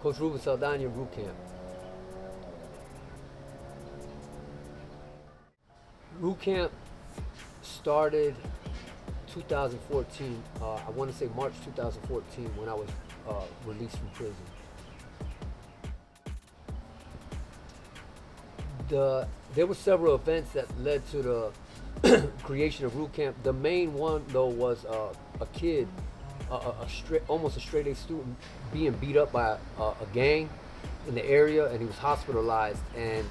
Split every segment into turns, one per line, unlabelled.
Coach Ruben Saldana, Root Camp. Root Camp started 2014. I want to say March 2014 when I was released from prison. There were several events that led to the creation of Root Camp. The main one, though, was a kid, almost a straight A student, being beat up by a gang in the area, and he was hospitalized. And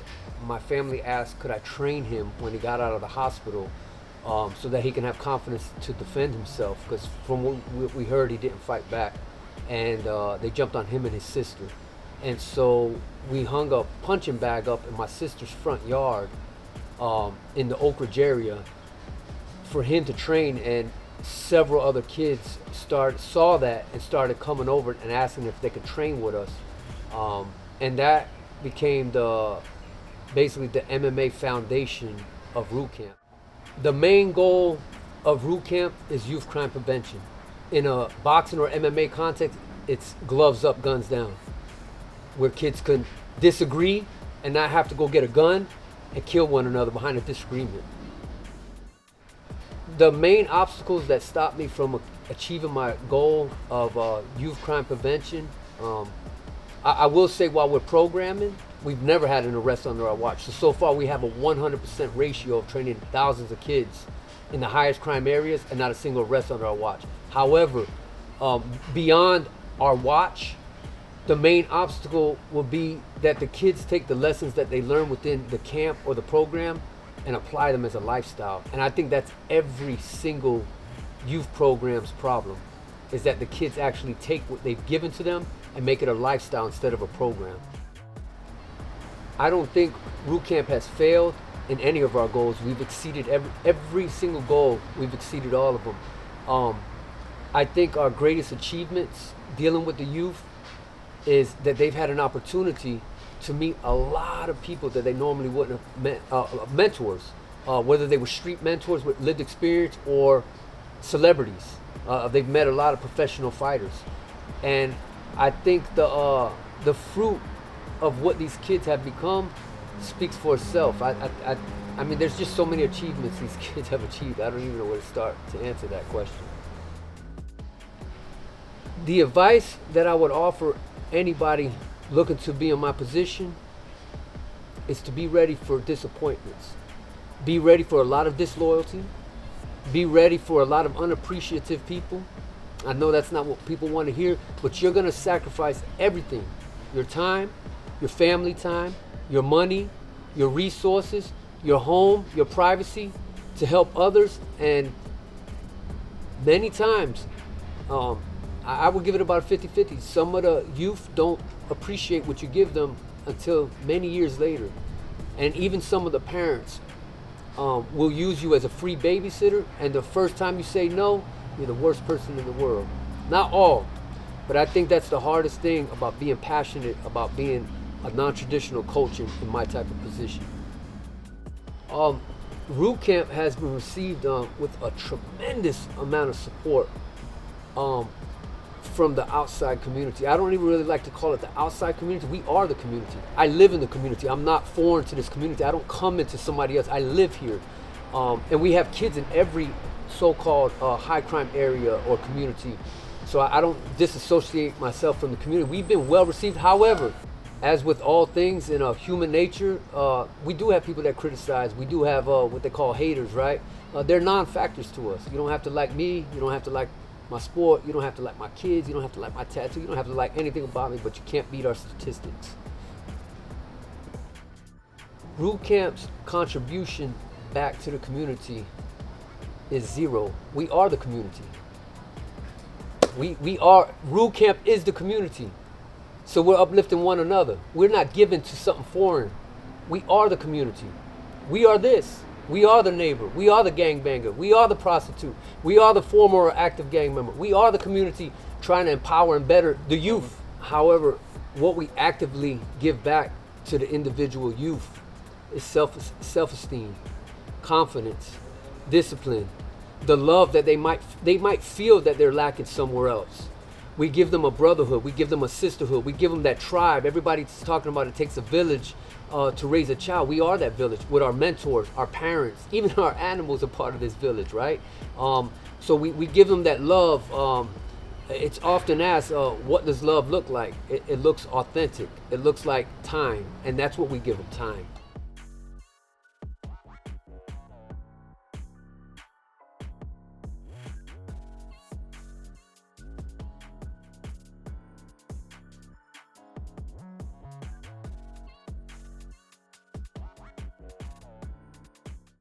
my family asked, could I train him when he got out of the hospital, so that he can have confidence to defend himself? Because from what we heard, he didn't fight back, and they jumped on him and his sister. And so we hung a punching bag up in my sister's front yard, in the Oak Ridge area, for him to train. And several other kids saw that and started coming over and asking if they could train with us. And that became basically the MMA foundation of Root Camp. The main goal of Root Camp is youth crime prevention. In a boxing or MMA context, it's gloves up, guns down, where kids can disagree and not have to go get a gun and kill one another behind a disagreement. The main obstacles that stopped me from achieving my goal of youth crime prevention, I will say, while we're programming, we've never had an arrest under our watch. So far we have a 100% ratio of training thousands of kids in the highest crime areas and not a single arrest under our watch. However, beyond our watch, the main obstacle will be that the kids take the lessons that they learn within the camp or the program and apply them as a lifestyle. And I think that's every single youth program's problem, is that the kids actually take what they've given to them and make it a lifestyle instead of a program. I don't think Root Camp has failed in any of our goals. We've exceeded every single goal. We've exceeded all of them. I think our greatest achievements dealing with the youth is that they've had an opportunity to meet a lot of people that they normally wouldn't have met, mentors, whether they were street mentors with lived experience or celebrities. They've met a lot of professional fighters. And I think the fruit of what these kids have become speaks for itself. I mean, there's just so many achievements these kids have achieved. I don't even know where to start to answer that question. The advice that I would offer anybody looking to be in my position is to be ready for disappointments. Be ready for a lot of disloyalty. Be ready for a lot of unappreciative people. I know that's not what people want to hear, but you're going to sacrifice everything. Your time, your family time, your money, your resources, your home, your privacy to help others. And many times, I would give it about 50-50. Some of the youth don't appreciate what you give them until many years later. And even some of the parents will use you as a free babysitter, and the first time you say no, you're the worst person in the world. Not all, but I think that's the hardest thing about being passionate about being a non-traditional coach in my type of position. Root Camp has been received with a tremendous amount of support from the outside community. I don't even really like to call it the outside community. We are the community. I live in the community. I'm not foreign to this community. I don't come into somebody else. I live here. And we have kids in every so-called high crime area or community. So I don't disassociate myself from the community. We've been well received. However, as with all things in human nature, we do have people that criticize. We do have what they call haters, right? They're non-factors to us. You don't have to like me. You don't have to like my sport. You don't have to like my kids. You don't have to like my tattoo. You don't have to like anything about me, but you can't beat our statistics. Root Camp's contribution back to the community is zero. We are the community. We are, Root Camp is the community. So we're uplifting one another. We're not given to something foreign. We are the community. We are this. We are the neighbor. We are the gangbanger. We are the prostitute. We are the former or active gang member. We are the community trying to empower and better the youth. However, what we actively give back to the individual youth is self-esteem, confidence, discipline, the love that they might feel that they're lacking somewhere else. We give them a brotherhood. We give them a sisterhood. We give them that tribe. Everybody's talking about it takes a village to raise a child. We are that village with our mentors, our parents, even our animals are part of this village, right? So we give them that love. It's often asked, what does love look like? It looks authentic. It looks like time, and that's what we give them, time.